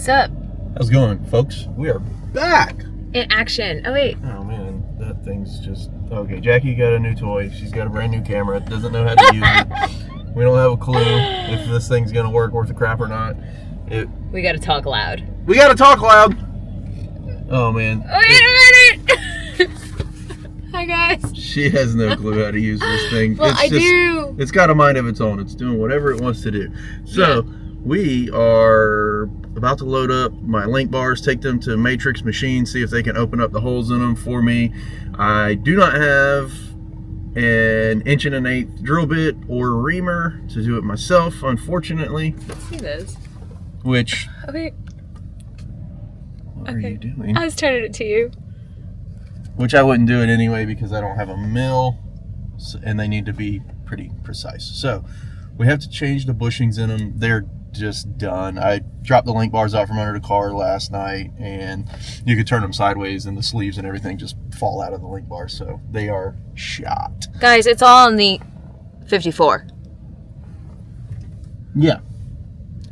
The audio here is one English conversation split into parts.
What's up? How's it going, folks? We are back! In action. Oh, wait. Oh, man. That thing's just... Okay, Jackie got a new toy. She's got a brand new camera. Doesn't know how to use it. We don't have a clue if this thing's going to work worth the crap or not. We gotta talk loud. We gotta talk loud! Oh, man. Wait a minute! Hi, guys. She has no clue how to use this thing. Well, I do. It's got a mind of its own. It's doing whatever it wants to do. So, we are about to load up my link bars, take them to Matrix Machine, see if they can open up the holes in them for me. I do not have an 1 1/8" drill bit or reamer to do it myself, unfortunately. He does. Which... Oh, wait. What are you doing? I was turning it to you. Which I wouldn't do it anyway because I don't have a mill, and they need to be pretty precise. So we have to change the bushings in them. They're just done. I dropped the link bars out from under the car last night, and you could turn them sideways and the sleeves and everything just fall out of the link bars, so they are shot. Guys, it's all on the 54. Yeah.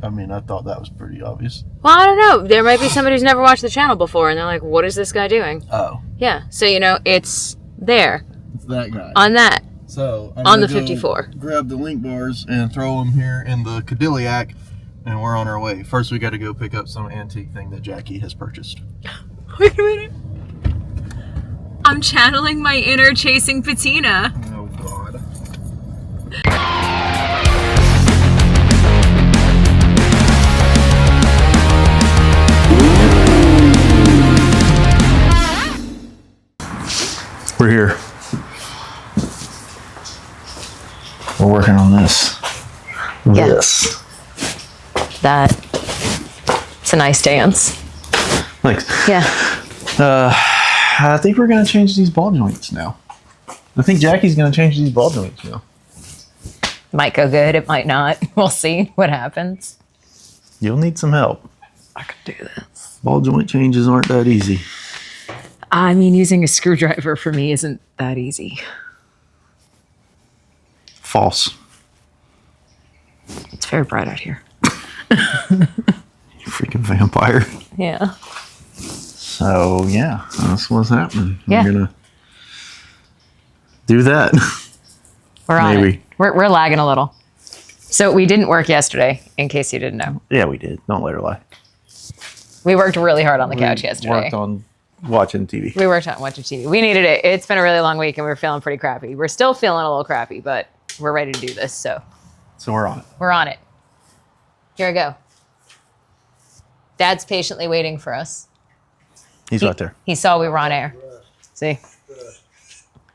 I mean, I thought that was pretty obvious. Well, I don't know. There might be somebody who's never watched the channel before, and they're like, what is this guy doing? Oh. Yeah, so, it's there. It's that guy. On that. So, I'm on the gonna 54. Grab the link bars and throw them here in the Cadillac, and we're on our way. First, we got to go pick up some antique thing that Jackie has purchased. Wait a minute. I'm channeling my inner Chasing Patina. Oh, God. We're here. We're working on this. Yeah. Yes. It's a nice dance. Thanks. Yeah. I think we're going to change these ball joints now. I think Jackie's going to change these ball joints now. Might go good, it might not. We'll see what happens. You'll need some help. I could do this. Ball joint changes aren't that easy. I mean, using a screwdriver for me isn't that easy. False. It's very bright out here. You freaking vampire. Yeah. So, yeah, that's what's happening. Yeah. We're going to do that. We're on Maybe. it. We're lagging a little. So we didn't work yesterday, in case you didn't know. Yeah, we did. Don't let her lie. We worked really hard on the couch yesterday. Worked on watching TV. We worked on watching TV. We needed it. It's been a really long week, and we were feeling pretty crappy. We're still feeling a little crappy, but we're ready to do this, so. So we're on it. We're on it. Here we go. Dad's patiently waiting for us. He's right there. He saw we were on air. See?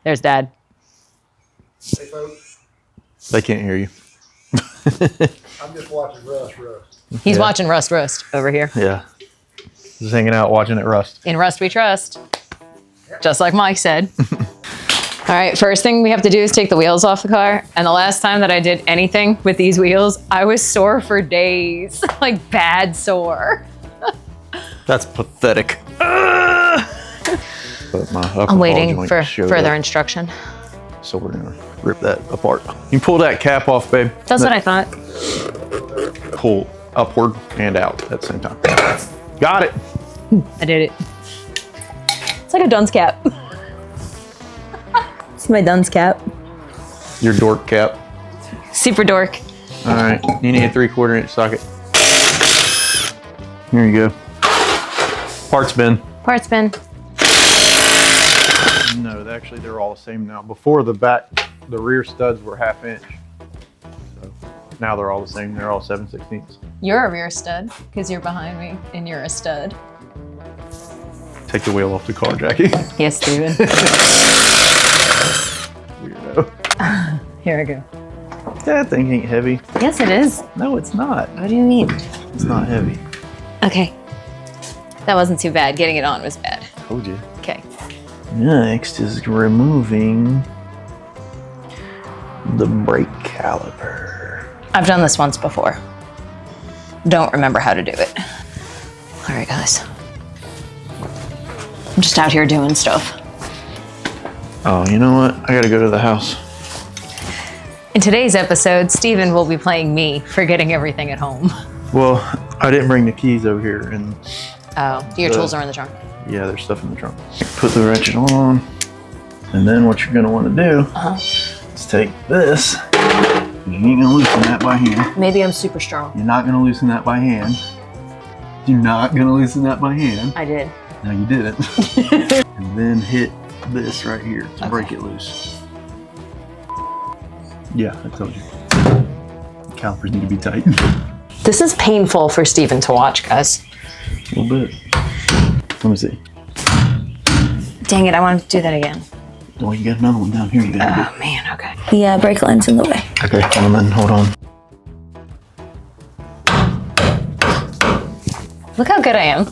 There's Dad. Hey, folks. They can't hear you. I'm just watching Rust. He's Yeah. watching Rust Roast over here. Yeah. Just hanging out, watching it rust. In Rust we trust. Just like Mike said. All right, first thing we have to do is take the wheels off the car. And the last time that I did anything with these wheels, I was sore for days. Like bad sore. That's pathetic. But my upper I'm ball waiting joint for showed further up, instruction. so we're gonna rip that apart. You can pull that cap off, babe. That's what I thought. Pull upward and out at the same time. Got it. I did it. It's like a dunce cap. It's my dunce cap. Your dork cap. Super dork. All right, you need a 3/4 inch socket. Here you go. Parts bin. Parts bin. No, actually they're all the same now. Before the rear studs were 1/2 inch. So now they're all the same. They're all 7/16. You're a rear stud because you're behind me and you're a stud. Take the wheel off the car, Jackie. Yes, Steven. Weirdo. Here I go. That thing ain't heavy. Yes, it is. No, it's not. What do you mean? It's not heavy. Okay. That wasn't too bad. Getting it on was bad. Told you. Okay. Next is removing the brake caliper. I've done this once before. Don't remember how to do it. All right, guys. I'm just out here doing stuff. Oh, you know what? I gotta go to the house. In today's episode, Steven will be playing me for getting everything at home. Well, I didn't bring the keys over here, and Oh, your tools are in the trunk. yeah, there's stuff in the trunk. Put the ratchet on, and then what you're gonna want to do is take this. You ain't gonna loosen that by hand. Maybe I'm super strong. You're not gonna loosen that by hand. You're not gonna loosen that by hand. I did. No, you didn't. And then hit this right here to break it loose. Yeah, I told you. Calipers need to be tight. This is painful for Steven to watch, guys. A little bit. Let me see. Dang it, I wanted to do that again. Oh, you got another one down here. You gotta Oh man, okay. The brake line's in the way. do. Okay, hold on, hold on. Look how good I am.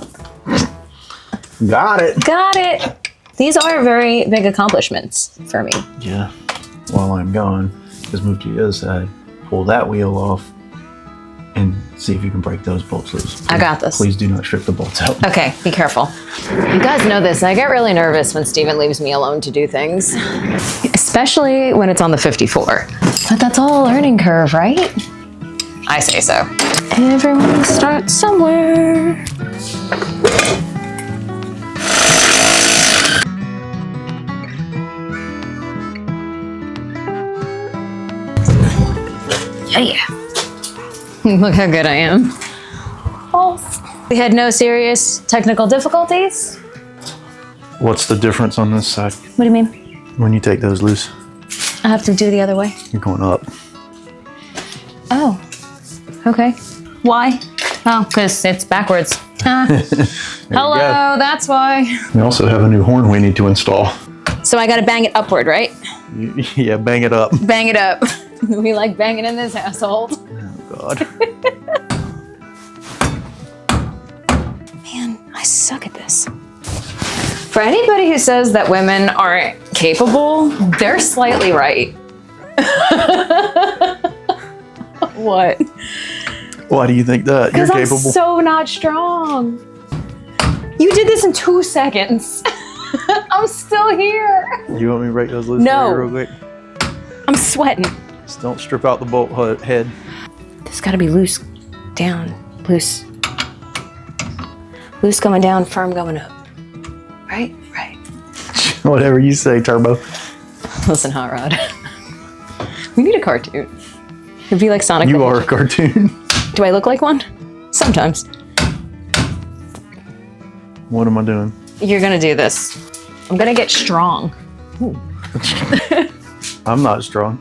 Got it. Got it. These are very big accomplishments for me. Yeah. While I'm gone, just move to the other side, pull that wheel off, and see if you can break those bolts loose. I got this. Please do not strip the bolts out. Okay, be careful. You guys know this. I get really nervous when Steven leaves me alone to do things, especially when it's on the 54. But that's all a learning curve, right? I say so. Everyone starts somewhere. Yeah. Look how good I am. We had no serious technical difficulties. What's the difference on this side? What do you mean? When you take those loose, I have to do the other way. you're going up. Oh, okay. Why? Oh, because it's backwards. Hello, that's why. We also have a new horn we need to install. So I gotta bang it upward, right? Yeah, bang it up. Bang it up. We like banging in this household. Oh, God. Man, I suck at this. For anybody who says that women aren't capable, they're slightly right. What? Why do you think that? You're Because I'm capable. so not strong. You did this in 2 seconds. I'm still here. You want me to break those loose No. for you real quick? I'm sweating. Just don't strip out the bolt head. This gotta be loose down. Loose. Loose going down, firm going up. Right? Right. Whatever you say, Turbo. Listen, Hot Rod. We need a cartoon. It'd be like Sonic. You the are a Hedgehog. cartoon. Do I look like one? Sometimes. What am I doing? You're gonna do this. I'm gonna get strong. I'm not strong.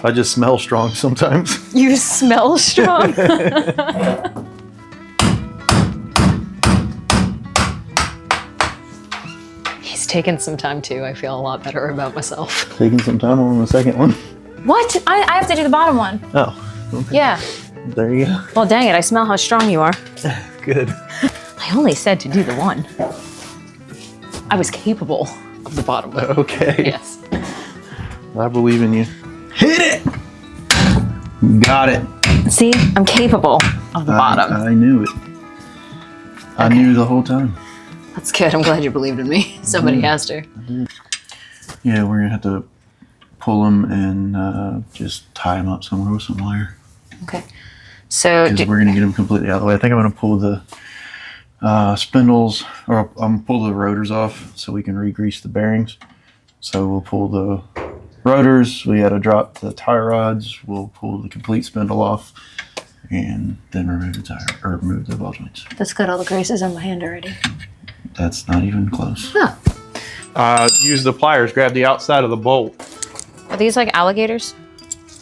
I just smell strong sometimes. You smell strong. He's taken some time too. I feel a lot better about myself. Taking some time on the second one. What? I have to do the bottom one. Oh, okay. Yeah. There you go. Well, dang it. I smell how strong you are. Good. I only said to do the one. I was capable of the bottom one. Okay. Yes. I believe in you. Hit it! Got it. See, I'm capable of the bottom. I knew it. I knew the whole time. That's good. I'm glad you believed in me. Somebody has to. Yeah, we're gonna have to pull them and just tie them up somewhere with some wire. Okay. So, Because we're gonna get them completely out of the way. I think I'm gonna pull the spindles, or I'm gonna pull the rotors off so we can re-grease the bearings. So we'll pull the rotors, we gotta drop the tie rods, we'll pull the complete spindle off, and then remove the tire, or remove the ball joints. that's got all the greases on my hand already. That's not even close. Huh. Use the pliers, grab the outside of the bolt. Are these like alligators?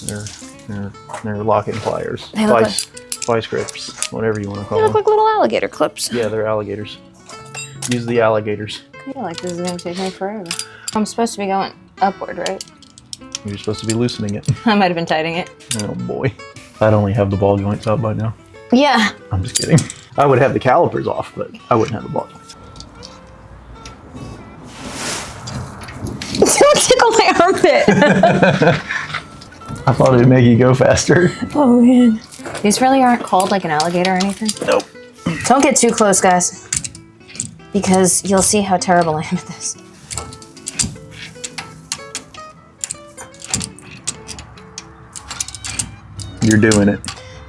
They're locking pliers. They look Vice grips, whatever you want to call They look them. like little alligator clips. Yeah, they're alligators. Use the alligators. I feel like this is going to take me forever. I'm supposed to be going upward, right? You're supposed to be loosening it. I might have been tightening it. Oh boy. I'd only have the ball joints out by now. Yeah. I'm just kidding. I would have the calipers off, but I wouldn't have the ball joints. Don't tickle my armpit. I thought it'd make you go faster. Oh, man. These really aren't called like an alligator or anything? Nope. Don't get too close, guys. Because you'll see how terrible I am at this. You're doing it.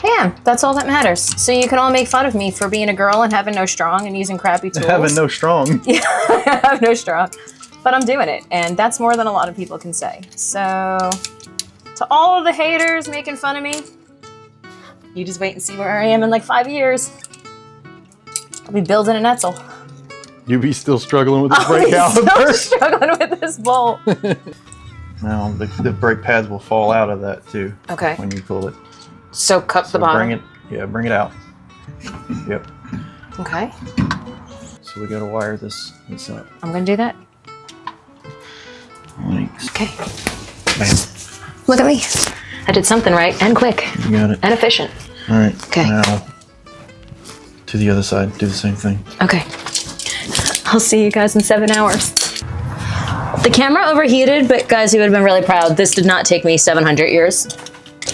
Yeah, am. That's all that matters. So you can all make fun of me for being a girl and having no strong and using crappy tools. Having no strong. Yeah, I have no strong. But I'm doing it, and that's more than a lot of people can say. So, to all of the haters making fun of me, you just wait and see where I am in like 5 years. I'll be building an Etzel. You be still struggling with this brake I'm caliper? still struggling with this bolt. No, the brake pads will fall out of that too. Okay. When you pull it. So cup the bottom. Bring it out. Yep. Okay. So we gotta wire this up. I'm gonna do that. Thanks. Okay. Bam. Look at me. I did something right and quick. You got it. And efficient. All right. Okay. Now to the other side. Do the same thing. Okay. I'll see you guys in 7 hours. The camera overheated, but guys, you would have been really proud. This did not take me 700 years.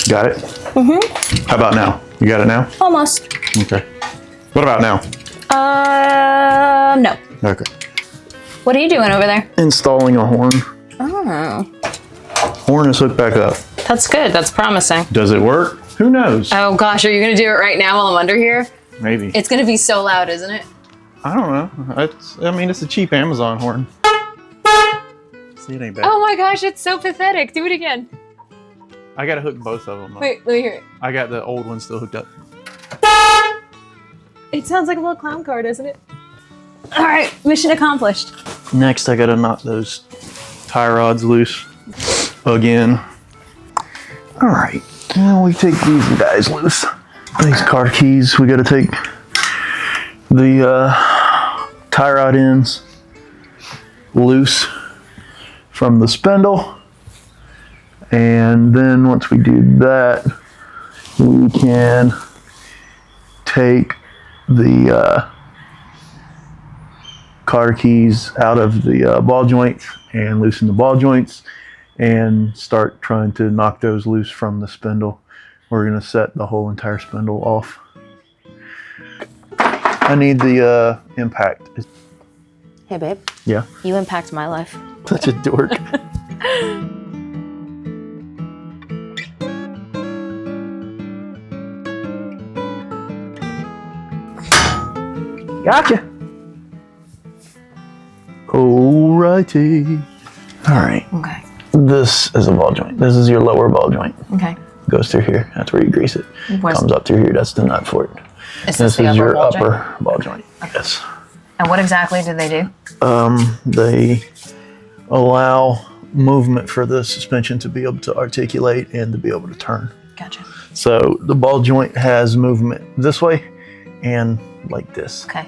Got it? Mm-hmm. How about now? You got it now? Almost. Okay. What about now? No. Okay. What are you doing over there? Installing a horn. Oh. Horn is hooked back up. That's good. That's promising. Does it work? Who knows? Oh gosh, are you gonna do it right now while I'm under here? Maybe. It's gonna be so loud, isn't it? I don't know. It's a cheap Amazon horn. See, it ain't bad. Oh my gosh, it's so pathetic. Do it again. I gotta hook both of them up. Wait, let me hear it. I got the old one still hooked up. It sounds like a little clown car, doesn't it? All right, mission accomplished. Next, I gotta knock those tie rods loose again. All right, now we take these guys loose. These car keys, we gotta take the tie rod ends loose from the spindle. And then once we do that, we can take the car keys out of the ball joints and loosen the ball joints and start trying to knock those loose from the spindle. We're going to set the whole entire spindle off. I need the impact. Hey babe, Yeah. you impact my life. Such a dork. Gotcha. Alrighty. All right. Okay. This is a ball joint. This is your lower ball joint. Okay. Goes through here. That's where you grease it. Comes up through here. That's the nut for it. Is This the is your ball joint? upper ball joint. Okay. Yes. And what exactly do they do? They allow movement for the suspension to be able to articulate and to be able to turn. Gotcha. So the ball joint has movement this way and like this. Okay.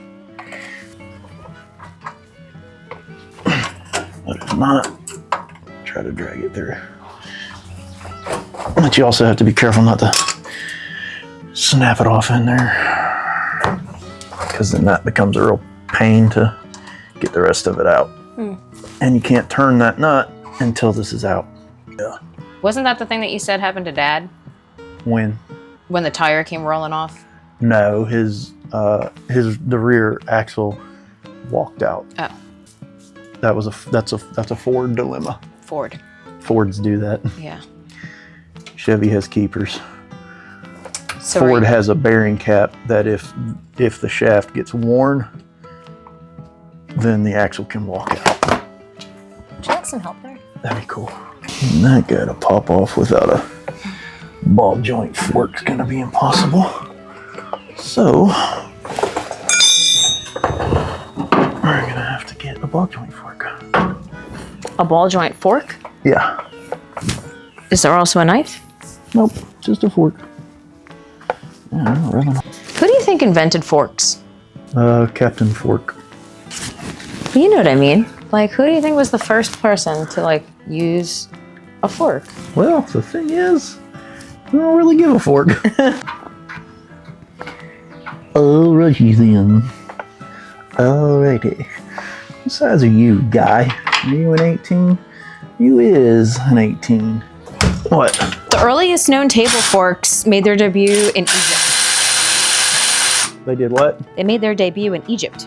But if not, try to drag it through. But you also have to be careful not to snap it off in there, because then that becomes a real pain to get the rest of it out. And you can't turn that nut until this is out. Yeah. Wasn't that the thing that you said happened to Dad When? when the tire came rolling off? No, the rear axle walked out. Oh, That's a Ford dilemma. Ford. Fords do that. Yeah. Chevy has keepers. So Ford has a bearing cap that if the shaft gets worn, then the axle can walk out. Would you like some help there? That'd be cool. That guy to pop off without a ball joint fork's gonna be impossible. So we're gonna have to get a ball joint fork. A ball joint fork? Yeah. Is there also a knife? Nope, just a fork. Yeah, really. Who do you think invented forks? Captain Fork. You know what I mean. Like, who do you think was the first person to, like, use a fork? Well, the thing is, I don't really give a fork. Alrighty then. Alrighty. What size are you, guy? Are you an 18? You is an 18. What? The earliest known table forks made their debut in Egypt. They did what? They made their debut in Egypt.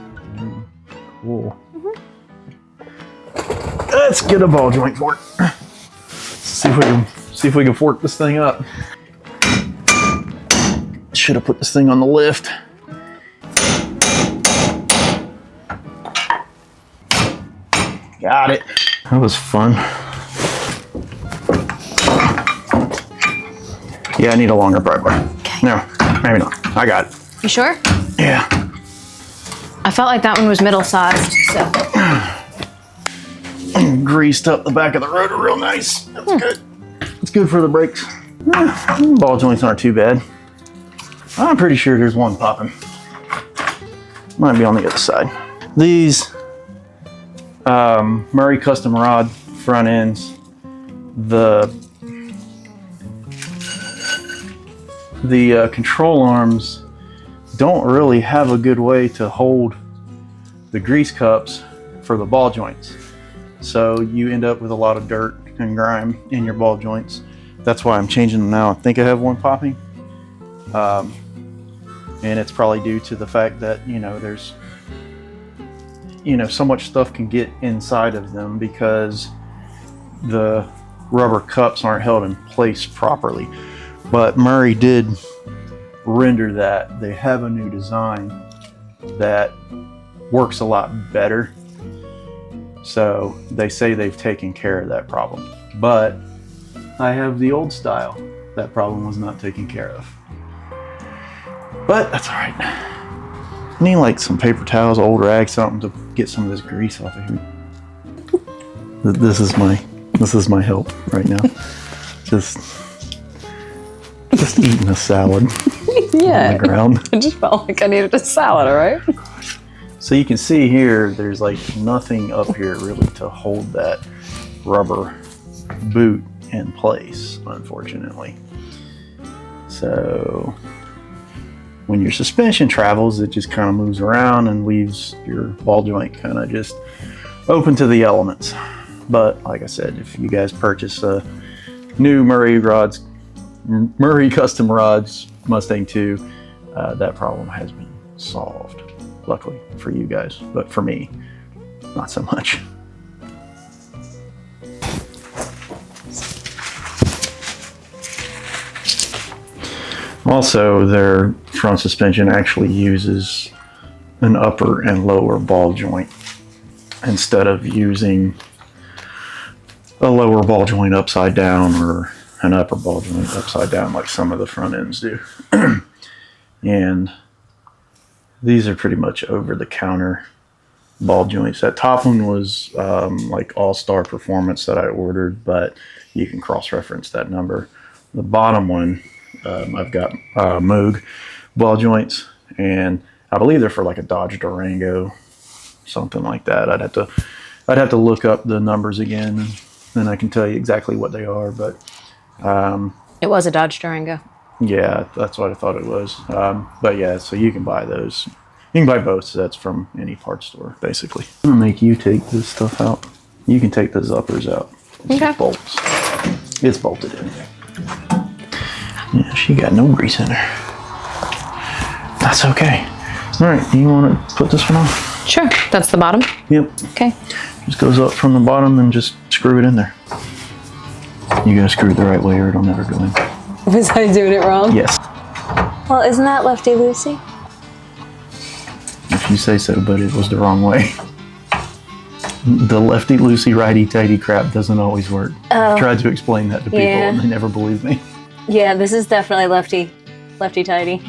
Cool. Let's get a ball joint fork. See if we can fork this thing up. should have put this thing on the lift. Got it. That was fun. Yeah, I need a longer pry bar. Okay. No, maybe not. I got it. You sure? Yeah. I felt like that one was middle-sized, so. Greased up the back of the rotor real nice. That's good. It's good for the brakes. Ball joints aren't too bad. I'm pretty sure there's one popping. Might be on the other side. These Murray custom rod front ends, the control arms don't really have a good way to hold the grease cups for the ball joints. So you end up with a lot of dirt and grime in your ball joints. That's why I'm changing them now. I think I have one popping. And it's probably due to the fact that, there's, so much stuff can get inside of them because the rubber cups aren't held in place properly. But Murray did render that. They have a new design that works a lot better. So they say they've taken care of that problem. But I have the old style. That problem was not taken care of. But that's all right. I need like some paper towels, old rags, something to get some of this grease off of here. This is my help right now. just eating a salad Yeah. on the ground. I just felt like I needed a salad, all right? So you can see here, there's like nothing up here really to hold that rubber boot in place, unfortunately. So when your suspension travels, it just kind of moves around and leaves your ball joint kind of just open to the elements. But like I said, if you guys purchase a new Murray custom rods Mustang 2, that problem has been solved. Luckily for you guys, but for me, not so much. Also, their front suspension actually uses an upper and lower ball joint instead of using a lower ball joint upside down or an upper ball joint upside down like some of the front ends do. And these are pretty much over-the-counter ball joints. That top one was like All-Star Performance that I ordered, but you can cross-reference that number. The bottom one, I've got Moog ball joints, and I believe they're for like a Dodge Durango, something like that. I'd have to look up the numbers again, and then I can tell you exactly what they are. But It was a Dodge Durango. yeah, that's what I thought it was. But yeah, so you can buy those. You can buy both sets from any parts store, basically. I'm gonna make you take this stuff out. You can take those uppers out. It's Okay. bolts. It's bolted in. Yeah, she got no grease in her. That's okay. All right, you want to put this one on? Sure. That's the bottom? Yep. Okay. Just goes up from the bottom and just screw it in there. You gotta screw it the right way or it'll never go in. Was I doing it wrong? Yes. Well, isn't that Lefty Lucy? If you say so, but it was the wrong way. The lefty loosey righty tighty crap doesn't always work. I've tried to explain that to people and they never believe me. Yeah, this is definitely lefty tighty.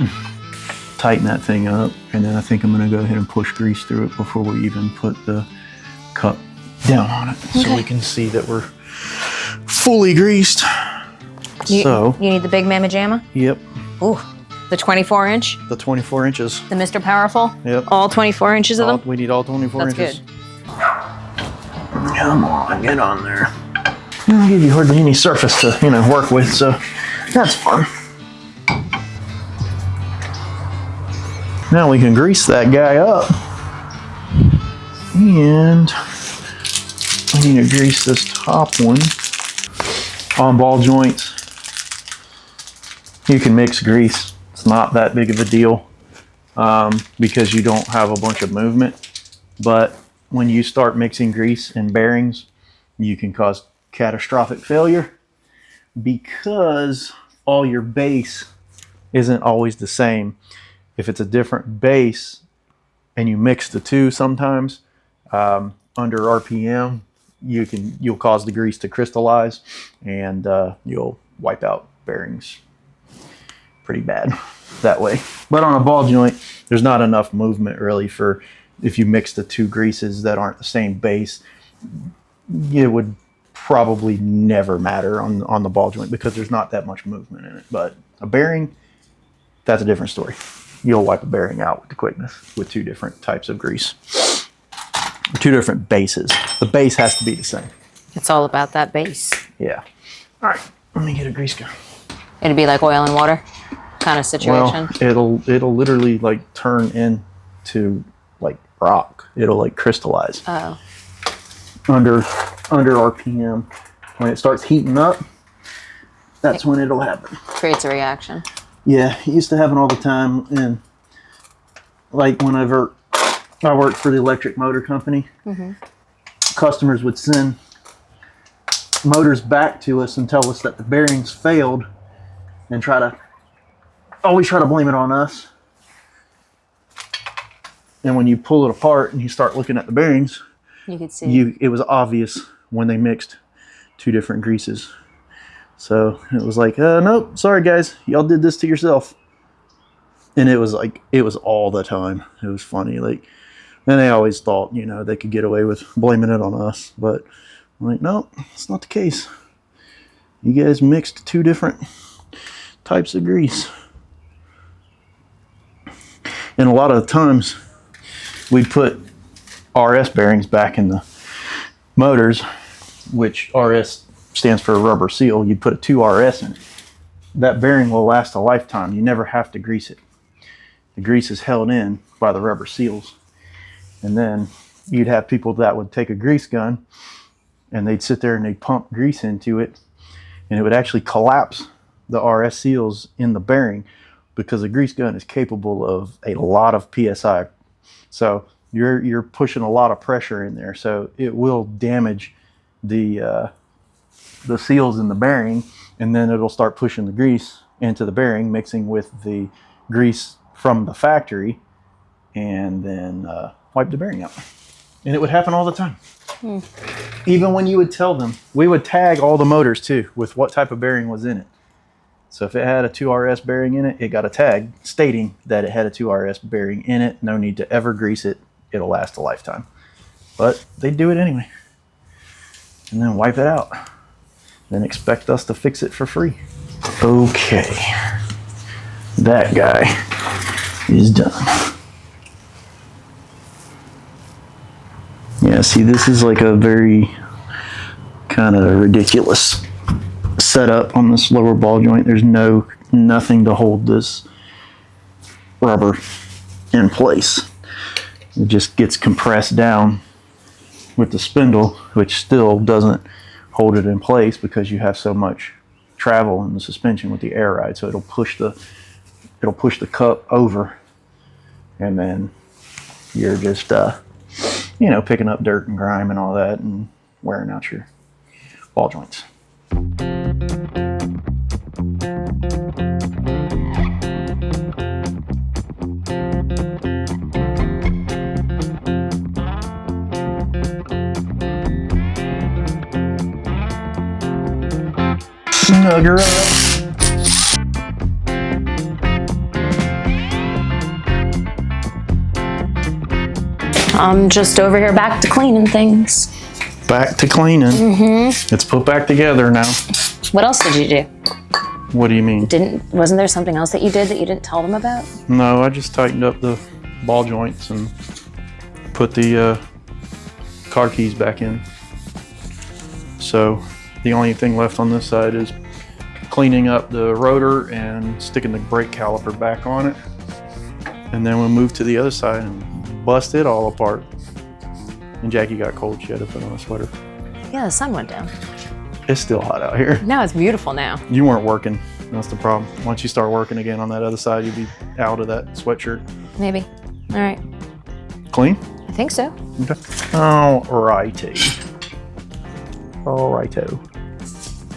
Tighten that thing up, and then I think I'm gonna go ahead and push grease through it before we even put the cup down on it, so we can see that we're fully greased. You need the big mamma jamma? Yep, Ooh, the 24 inch, the 24 inches. the Mr. Powerful? Yep. All 24 inches of them? We need all 24 That's inches. good. Come on, get on there. I'll give you hardly any surface to, work with, so that's fun. Now we can grease that guy up. And I need to grease this top one on ball joints. You can mix grease. It's not that big of a deal because you don't have a bunch of movement. But when you start mixing grease and bearings, you can cause catastrophic failure because all your base isn't always the same. If it's a different base and you mix the two sometimes, under RPM, you'll cause the grease to crystallize, and you'll wipe out bearings pretty bad that way. But on a ball joint, there's not enough movement really for, if you mix the two greases that aren't the same base, it would probably never matter on the ball joint because there's not that much movement in it. But a bearing, that's a different story. You'll wipe a bearing out with the quickness with two different types of grease. Two different bases. The base has to be the same. It's all about that base. Yeah. All right, let me get a grease gun. It'd be like oil and water kind of situation. Well, it'll literally like turn into like rock. It'll like crystallize. Oh. Under RPM. When it starts heating up, that's when it'll happen. Creates a reaction. Yeah, it used to happen all the time. And like whenever I worked for the electric motor company, customers would send motors back to us and tell us that the bearings failed and always try to blame it on us. And when you pull it apart and you start looking at the bearings, you could see it was obvious when they mixed two different greases. So it was like, nope, sorry guys, y'all did this to yourself. And it was all the time. It was funny. Like, and they always thought, they could get away with blaming it on us. But I'm like, no, it's not the case. You guys mixed two different types of grease. And a lot of the times we'd put RS bearings back in the motors, which RS stands for rubber seal. You'd put a 2RS in it. That bearing will last a lifetime. You never have to grease it. The grease is held in by the rubber seals. And then you'd have people that would take a grease gun and they'd sit there and they'd pump grease into it, and it would actually collapse the RS seals in the bearing because the grease gun is capable of a lot of PSI. So you're pushing a lot of pressure in there. So it will damage the seals in the bearing, and then it'll start pushing the grease into the bearing, mixing with the grease from the factory, and then wipe the bearing out. And it would happen all the time. Even when you would tell them, we would tag all the motors too with what type of bearing was in it. So if it had a 2RS bearing in it, it got a tag stating that it had a 2RS bearing in it. No need to ever grease it. It'll last a lifetime. But they do it anyway. And then wipe it out. Then expect us to fix it for free. Okay. That guy is done. Yeah, see, this is like a very kind of ridiculous setup on this lower ball joint. There's nothing to hold this rubber in place. It just gets compressed down with the spindle, which still doesn't hold it in place because you have so much travel in the suspension with the air ride. So it'll push the cup over, and then you're just picking up dirt and grime and all that and wearing out your ball joints. Snug her up. I'm just over here back to cleaning things. Back to cleaning. It's put back together now. What else did you do? What do you mean? Wasn't there something else that you did that you didn't tell them about? No, I just tightened up the ball joints and put the car keys back in. So the only thing left on this side is cleaning up the rotor and sticking the brake caliper back on it. And then we'll move to the other side and bust it all apart. And Jackie got cold. She had to put on a sweater. Yeah, the sun went down. It's still hot out here. Now it's beautiful now. You weren't working. That's the problem. Once you start working again on that other side, you'll be out of that sweatshirt. Maybe. All right. Clean? I think so. Okay. All righty. All righto.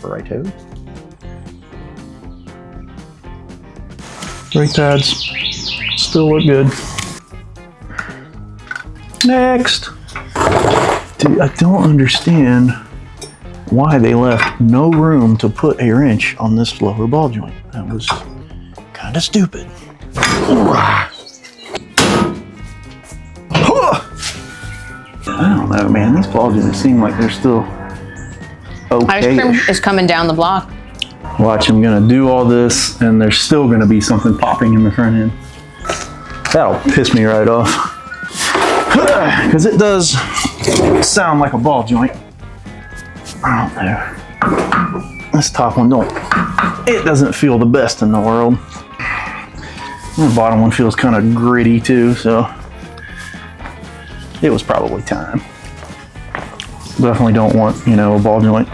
Righto. Brake pads still look good. Next. Dude, I don't understand why they left no room to put a wrench on this lower ball joint. That was kind of stupid. I don't know, man. These ball joints seem like they're still okay. Ice cream is coming down the block. Watch, I'm gonna do all this and there's still gonna be something popping in the front end. That'll piss me right off. Because it does sound like a ball joint. I don't know. This top one it doesn't feel the best in the world. The bottom one feels kind of gritty too, so it was probably time. Definitely don't want, a ball joint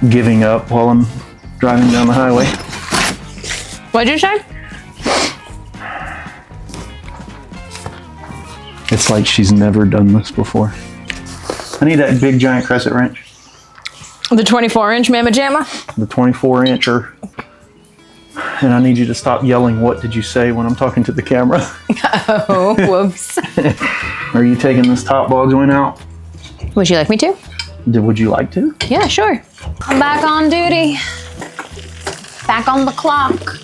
giving up while I'm driving down the highway. What'd you say? It's like she's never done this before. I need that big giant crescent wrench. The 24-inch Mamma Jamma? The 24-incher. And I need you to stop yelling, "What did you say?" when I'm talking to the camera. Oh, whoops. Are you taking this top ball joint out? Would you like me to? Would you like to? Yeah, sure. I'm back on duty. Back on the clock.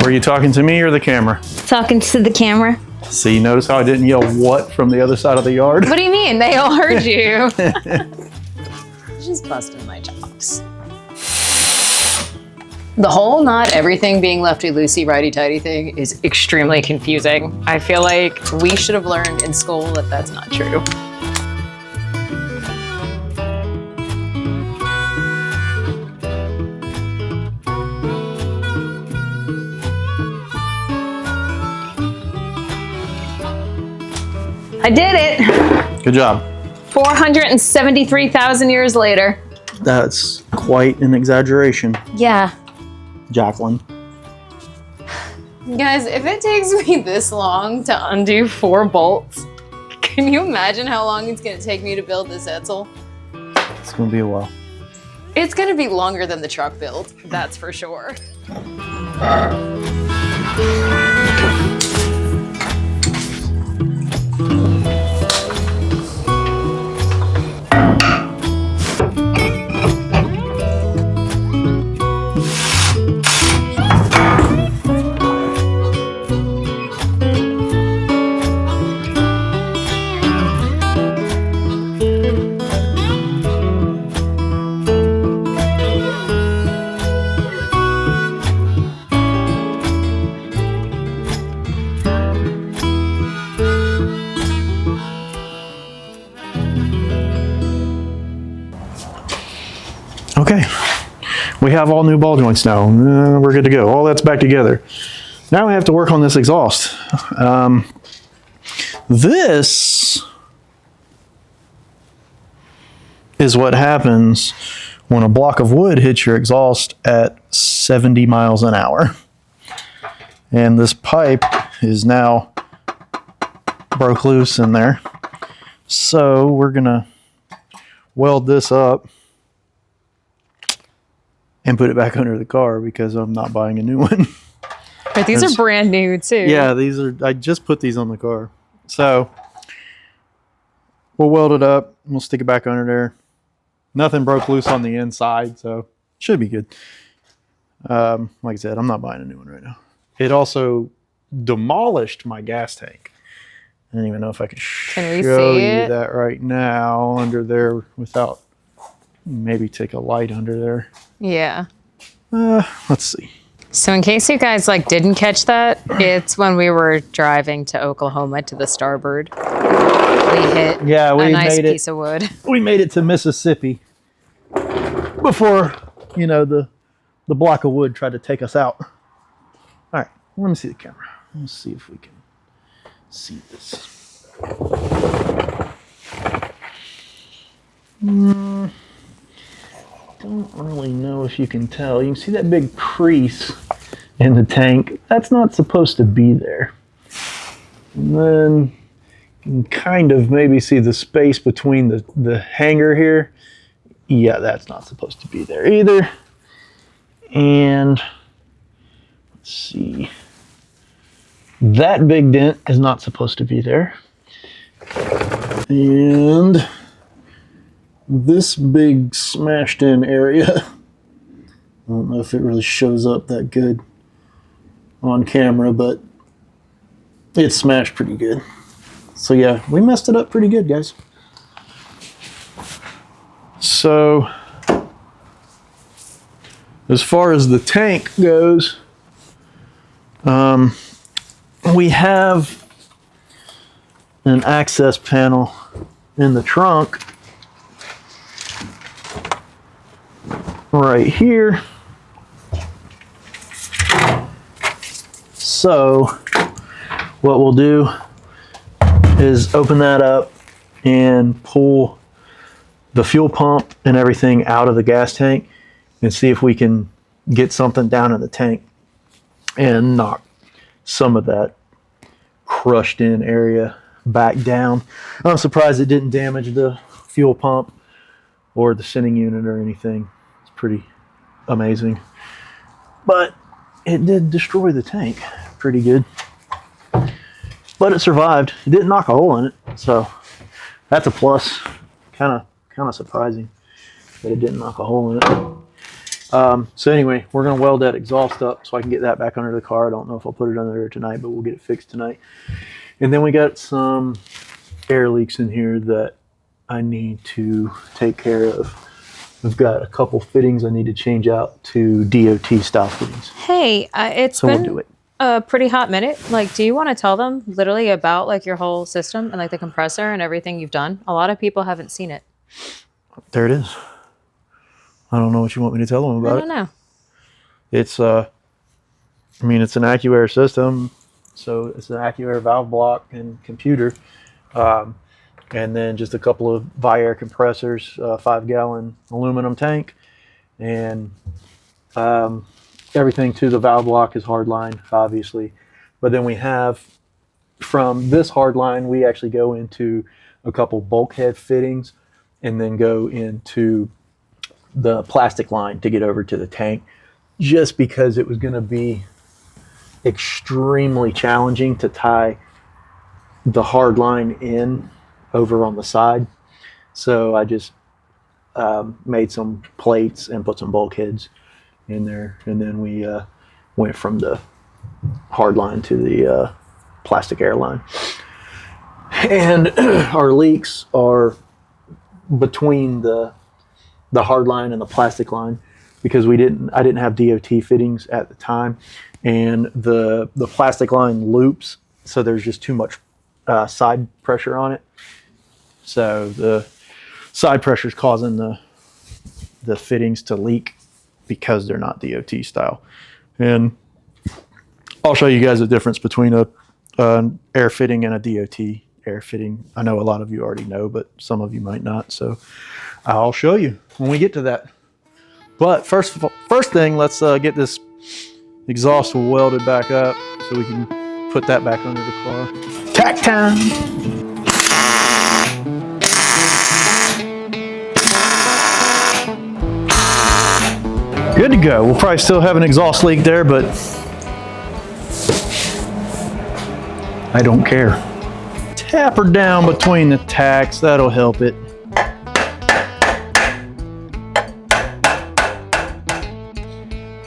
Were you talking to me or the camera? Talking to the camera. See, notice how I didn't yell "what" from the other side of the yard? What do you mean? They all heard you. Just busting my chops. The whole not everything being lefty-loosey, righty-tighty thing is extremely confusing. I feel like we should have learned in school that that's not true. I did it! Good job. 473,000 years later. That's quite an exaggeration, Yeah. Jacqueline. Guys, if it takes me this long to undo 4 bolts, can you imagine how long it's gonna take me to build this Edsel? It's gonna be a while. It's gonna be longer than the truck build, that's for sure. Okay, we have all new ball joints now. We're good to go. All that's back together. Now we have to work on this exhaust. This is what happens when a block of wood hits your exhaust at 70 miles an hour. And this pipe is now broke loose in there. So we're gonna weld this up and put it back under the car because I'm not buying a new one. But these are brand new too. Yeah, these are, I just put these on the car. So we'll weld it up, we'll stick it back under there. Nothing broke loose on the inside, so should be good. Like I said, I'm not buying a new one right now. It also demolished my gas tank. I don't even know if I can show you that right now under there without, maybe take a light under there. Yeah. Let's see. So in case you guys didn't catch that, it's when we were driving to Oklahoma to the Starbird. We hit a nice piece of wood. We made it to Mississippi before, the block of wood tried to take us out. All right, let me see the camera. Let's see if we can see this. Don't really know if you can tell. You can see that big crease in the tank. That's not supposed to be there. And then you can kind of maybe see the space between the hanger here. Yeah, that's not supposed to be there either. And Let's see. That big dent is not supposed to be there. And this big smashed in area, I don't know if it really shows up that good on camera, but it's smashed pretty good. So yeah, we messed it up pretty good, guys. So as far as the tank goes, we have an access panel in the trunk right here. So what we'll do is open that up and pull the fuel pump and everything out of the gas tank and see if we can get something down in the tank and knock some of that crushed in area back down. I'm surprised it didn't damage the fuel pump or the sending unit or anything. It's pretty amazing. But it did destroy the tank pretty good. But it survived. It didn't knock a hole in it, so that's a plus. Kind of surprising that it didn't knock a hole in it. So anyway, we're going to weld that exhaust up so I can get that back under the car. I don't know if I'll put it under there tonight, but we'll get it fixed tonight. And then we got some air leaks in here that I need to take care of. I've got a couple fittings I need to change out to DOT style fittings. Hey, it's So been we'll do it. a pretty hot minute. Like, do you want to tell them literally about like your whole system and like the compressor and everything you've done? A lot of people haven't seen it. There it is. I don't know what you want me to tell them about I don't know. It's I mean, it's an AccuAir system, so it's an AccuAir valve block and computer, and then just a couple of Viair compressors, 5-gallon aluminum tank, and everything to the valve block is hardline, obviously. But then we have, from this hardline, we actually go into a couple bulkhead fittings, and then go into the plastic line to get over to the tank, just because it was going to be extremely challenging to tie the hard line in over on the side. So I just made some plates and put some bulkheads in there, and then we went from the hard line to the plastic air line. And our leaks are between the hard line and the plastic line, because I didn't have DOT fittings at the time, and the plastic line loops, so there's just too much side pressure on it. So the side pressure is causing the fittings to leak because they're not DOT style. And I'll show you guys the difference between an air fitting and a DOT air fitting. I know a lot of you already know, but some of you might not. So I'll show you when we get to that. But first thing, let's get this exhaust welded back up so we can put that back under the car. Tack time! Good to go. We'll probably still have an exhaust leak there, but I don't care. Tap her down between the tacks. That'll help it.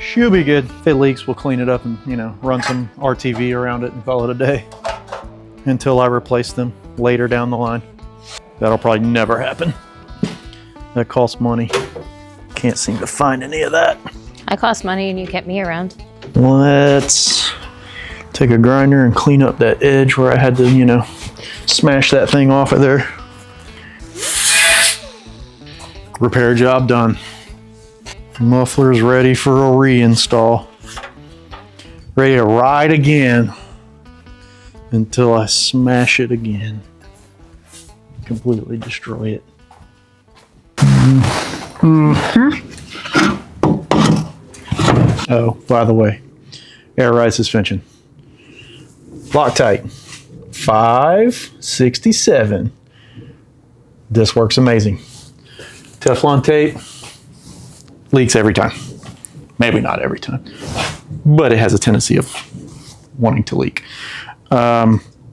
She'll be good. If it leaks, we'll clean it up and, run some RTV around it and call it a day until I replace them later down the line. That'll probably never happen. That costs money. Can't seem to find any of that. I cost money and you kept me around. Let's take a grinder and clean up that edge where I had to, smash that thing off of there. Repair job done. Muffler's ready for a reinstall. Ready to ride again until I smash it again. Completely destroy it. Oh, by the way, air ride suspension. Loctite. 567. This works amazing. Teflon tape leaks every time. Maybe not every time. but it has a tendency of wanting to leak.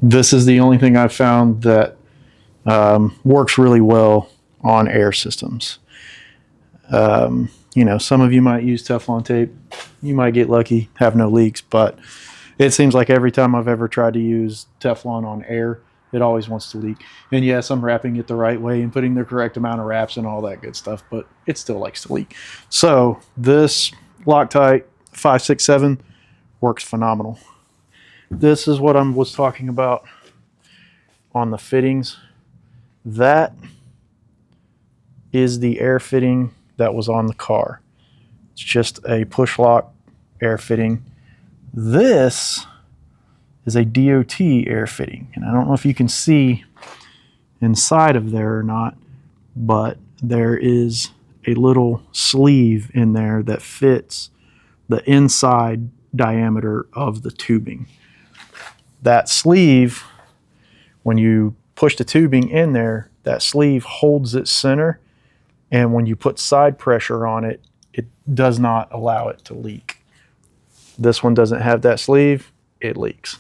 This is the only thing I've found that works really well on air systems. You know, some of you might use Teflon tape. You might get lucky, have no leaks, but it seems like every time I've ever tried to use Teflon on air, it always wants to leak. And yes, I'm wrapping it the right way and putting the correct amount of wraps and all that good stuff, but it still likes to leak. So this Loctite 567 works phenomenal. This is what I was talking about on the fittings. That is the air fitting that was on the car. It's just a push lock air fitting. This is a DOT air fitting. And I don't know if you can see inside of there or not, but there is a little sleeve in there that fits the inside diameter of the tubing. That sleeve, when you push the tubing in there, that sleeve holds its center, and when you put side pressure on it, it does not allow it to leak. This one doesn't have that sleeve, it leaks.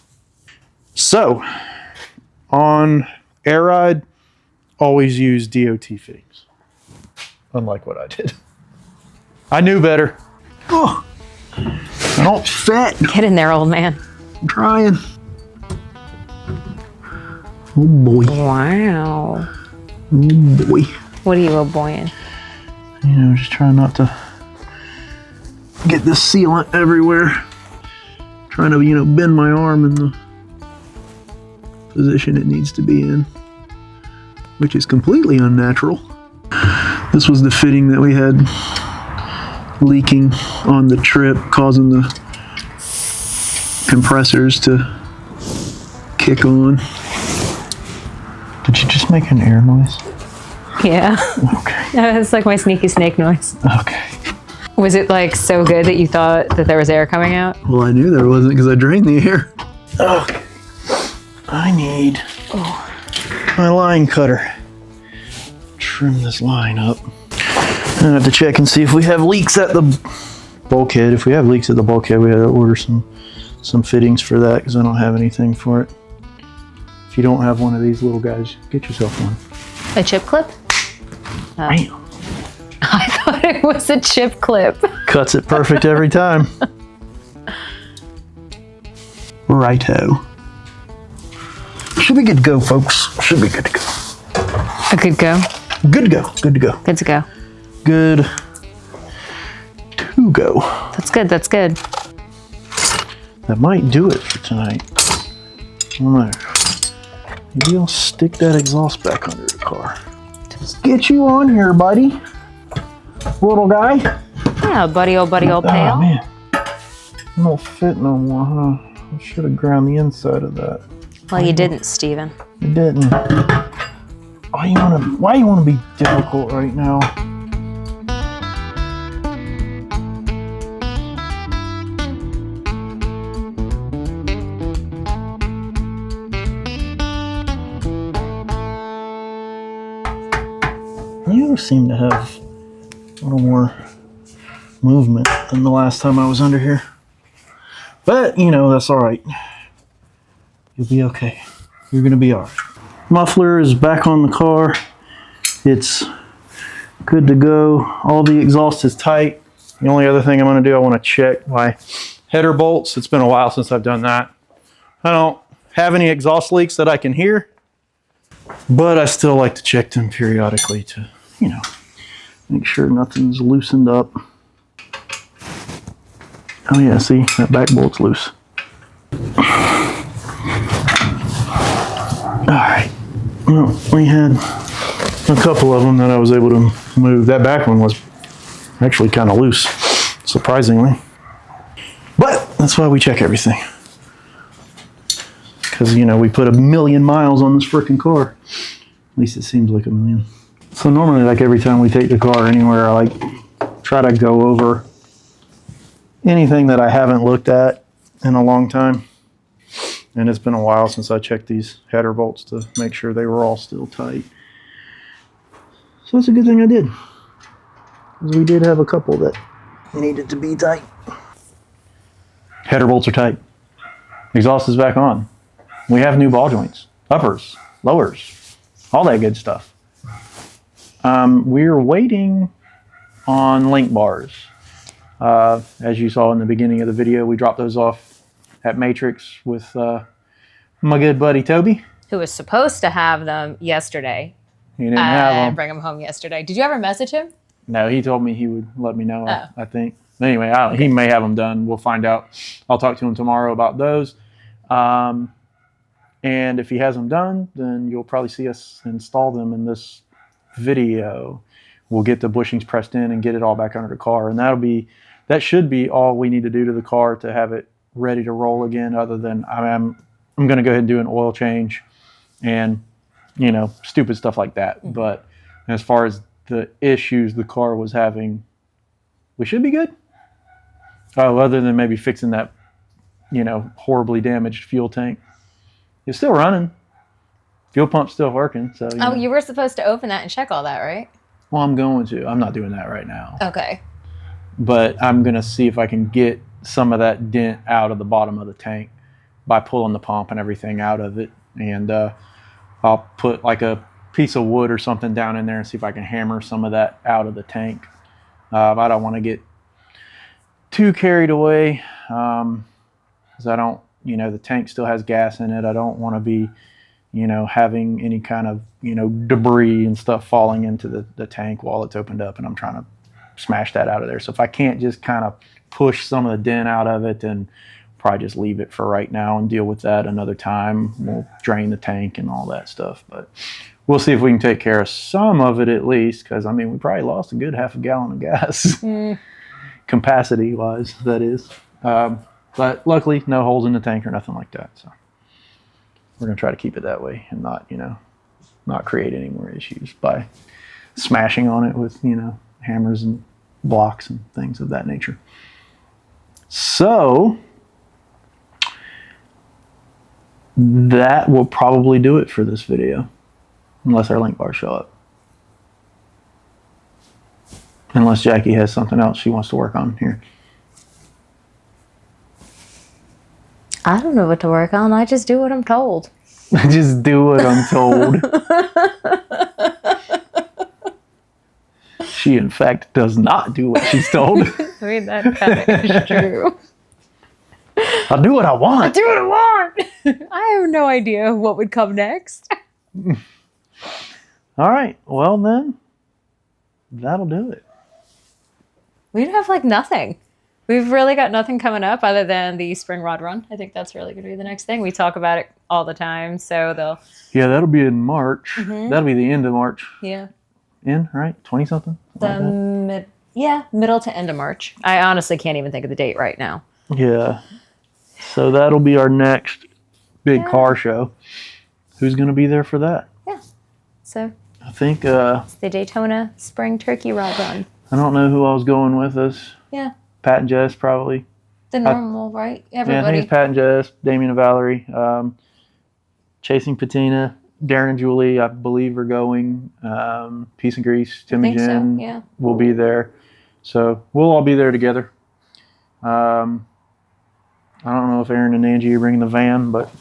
So, on air ride, always use DOT fittings, unlike what I did. I knew better. Oh, I don't fit. Get in there, old man. I'm trying. Oh boy. Wow. Oh boy. What are you a-boying? You know, just trying not to get this sealant everywhere. Trying to, you know, bend my arm in the position it needs to be in, which is completely unnatural. This was the fitting that we had leaking on the trip, causing the compressors to kick on. Did you just make an air noise? Yeah. Okay. It's like my sneaky snake noise. Okay. Was it like so good that you thought that there was air coming out? Well, I knew there wasn't because I drained the air. Okay. I need my line cutter. Trim this line up. I have to check and see if we have leaks at the bulkhead. If we have leaks at the bulkhead, we have to order some fittings for that because I don't have anything for it. If you don't have one of these little guys, get yourself one. A chip clip? Bam. I thought it was a chip clip. Cuts it perfect every time. Righto. Should be good to go, folks. Should be good to go. A good go? Good to go. Good to go. Good to go. Good to go. That's good, that's good. That might do it for tonight. I don't know. Maybe I'll stick that exhaust back under the car. Let's get you on here, buddy. Little guy. Yeah, buddy, old pal. Oh, man. It don't fit no more, huh? I should have ground the inside of that. Well, you didn't, Steven. You didn't. Why you wanna be difficult right now? You seem to have a little more movement than the last time I was under here. But, you know, that's all right. You'll be okay. You're gonna be all right. Muffler is back on the car. It's good to go. All the exhaust is tight. The only other thing I'm gonna do, I wanna check my header bolts. It's been a while since I've done that. I don't have any exhaust leaks that I can hear, but I still like to check them periodically to, you know, make sure nothing's loosened up. Oh yeah, see, that back bolt's loose. All right, well, we had a couple of them that I was able to move. That back one was actually kind of loose, surprisingly. But that's why we check everything. Because, you know, we put 1,000,000 miles on this freaking car. At least it seems like 1,000,000. So normally, like every time we take the car anywhere, I like try to go over anything that I haven't looked at in a long time. And it's been a while since I checked these header bolts to make sure they were all still tight. So it's a good thing I did. Because we did have a couple that needed to be tight. Header bolts are tight. Exhaust is back on. We have new ball joints, uppers, lowers, all that good stuff. We're waiting on link bars. As you saw in the beginning of the video, we dropped those off at Matrix with my good buddy Toby. Who was supposed to have them yesterday. He didn't have them. Bring them home yesterday. Did you ever message him? No, he told me he would let me know, Oh. I think. Anyway, he may have them done. We'll find out. I'll talk to him tomorrow about those. And if he has them done, then you'll probably see us install them in this video. We'll get the bushings pressed in and get it all back under the car. And that should be all we need to do to the car to have it ready to roll again, other than I'm going to go ahead and do an oil change and, stupid stuff like that. Mm-hmm. But as far as the issues the car was having, we should be good. Oh, other than maybe fixing that, horribly damaged fuel tank. It's still running. Fuel pump's still working. So. You were supposed to open that and check all that, right? Well, I'm going to. I'm not doing that right now. Okay. But I'm going to see if I can get some of that dent out of the bottom of the tank by pulling the pump and everything out of it. And I'll put like a piece of wood or something down in there and see if I can hammer some of that out of the tank. I don't want to get too carried away because I don't, the tank still has gas in it. I don't want to be, having any kind of, debris and stuff falling into the tank while it's opened up and I'm trying to smash that out of there. So if I can't just kind of push some of the dent out of it, then probably just leave it for right now and deal with that another time. We'll drain the tank and all that stuff, but we'll see if we can take care of some of it at least, because we probably lost a good half a gallon of gas. Capacity wise, that is. But luckily no holes in the tank or nothing like that, so we're going to try to keep it that way and not create any more issues by smashing on it with hammers and blocks and things of that nature. So that will probably do it for this video, unless our link bars show up. Unless Jackie has something else she wants to work on here. I don't know what to work on. I just do what I'm told. Just do what I'm told. She, in fact, does not do what she's told. That kind of is true. I'll do what I want. I do what I want. I have no idea what would come next. All right. Well, then, that'll do it. We have nothing. We've really got nothing coming up other than the spring rod run. I think that's really going to be the next thing. We talk about it all the time, so they'll... Yeah, that'll be in March. Mm-hmm. That'll be the end of March. Yeah. Right? 20-something? Middle to end of March. I honestly can't even think of the date right now. Yeah. So that'll be our next big car show. Who's going to be there for that? Yeah. So... I think... it's the Daytona Spring Turkey Rod Run. I don't know who I was going with us. Yeah. Pat and Jess, probably. The normal, right? Everybody. Yeah, I think it's Pat and Jess, Damien and Valerie. Chasing Patina, Darren and Julie, I believe, are going. Peace and Grease, Tim and Jen will be there. So we'll all be there together. I don't know if Aaron and Angie are bringing the van, but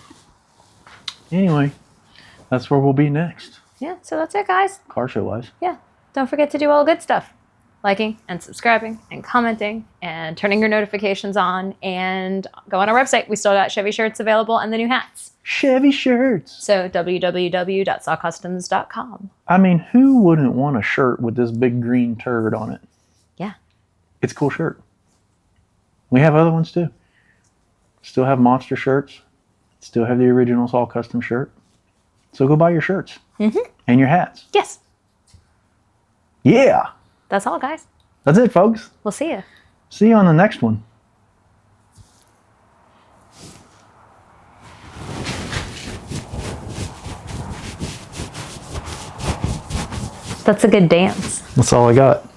anyway, that's where we'll be next. Yeah, so that's it, guys. Car show wise. Yeah. Don't forget to do all the good stuff. Liking and subscribing and commenting and turning your notifications on, and go on our website. We still got Chevy shirts available and the new hats. Chevy shirts. So www.sawcustoms.com. Who wouldn't want a shirt with this big green turd on it? Yeah. It's a cool shirt. We have other ones too. Still have monster shirts. Still have the original Saw Custom shirt. So go buy your shirts. Mm-hmm. And your hats. Yes. Yeah. That's all, guys. That's it, folks. We'll see you. See you on the next one. That's a good dance. That's all I got.